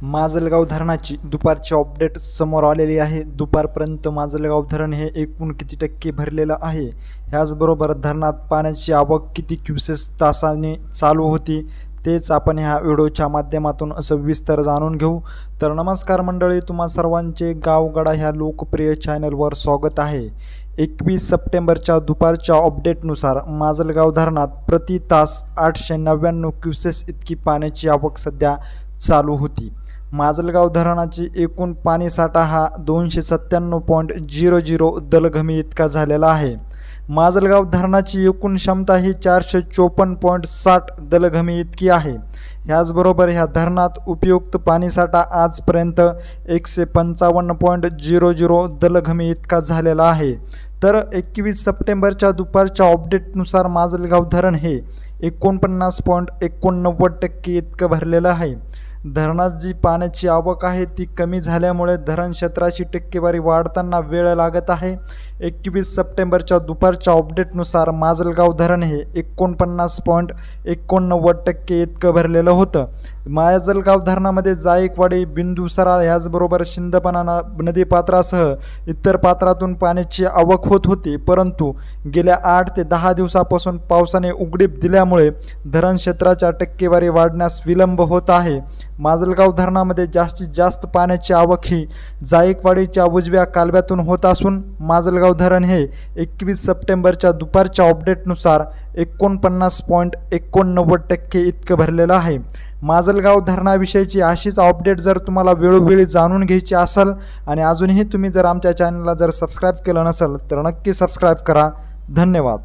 माजलगाव धरणाची दुपारची अपडेट समोर आलेली आहे। दुपारपर्यंत माजलगाव धरण हे एकूण किती टक्के भरलेलं आहे, ह्याचबरोबर धरणात पाण्याची आवक किती क्युसेस तासाने चालू होती, तेच आपण ह्या व्हिडिओच्या माध्यमातून सविस्तर जाणून घेऊ। तर नमस्कार मंडळी, तुम्हा सर्वांचे गावगडा ह्या लोकप्रिय चॅनलवर स्वागत आहे। 21 सप्टेंबरच्या दुपारच्या अपडेटनुसार माजलगाव धरणात प्रति तास 899 क्युसेस इतकी पाण्याची आवक सध्या चालू होती। माजलगाव धरणाची एकूण पाणीसाठा हा 297.00 दलघमी इतका झालेला आहे। माजलगाव धरणाची एकूण क्षमता ही 454.60 दलघमी इतकी आहे। ह्याचबरोबर ह्या धरणात उपयुक्त पाणीसाठा आजपर्यंत 155.00 दलघमी इतका झालेला आहे। तर 21 सप्टेंबरच्या दुपारच्या अपडेटनुसार माजलगाव धरण हे 49.89% इतकं भरलेलं आहे। धरणात जी पाण्याची आवक आहे ती कमी झाल्यामुळे धरण क्षेत्राची टक्केवारी वाढताना वेळ लागत आहे। 21 सप्टेंबरच्या दुपारच्या अपडेटनुसार माजलगाव धरण हे 49.89% इतकं भरलेलं होतं। माजलगाव धरणामध्ये जायकवाडी, बिंदुसरा याचबरोबर शिंदपणा नदीपात्रासह इतर पात्रातून पाण्याची आवक होत होती, परंतु गेल्या 8 ते 10 दिवसापासून पावसाने उघडीप दिल्यामुळे धरण क्षेत्राच्या टक्केवारी वाढण्यास विलंब होत आहे। माजलगाव धरणामध्ये जास्तीत जास्त पाण्याची आवक ही जायकवाडीच्या उजव्या कालव्यातून होत असून माजलगाव धरण हे 21 सप्टेंबरच्या दुपारच्या अपडेटनुसार 49.89% इतकं भरलेलं आहे। माजलगाव धरणाविषयीची अशीच अपडेट जर तुम्हाला वेळोवेळी जाणून घ्यायची असेल आणि अजूनही तुम्ही जर आमच्या चॅनलला जर सबस्क्राईब केलं नसेल तर नक्की सबस्क्राईब करा। धन्यवाद।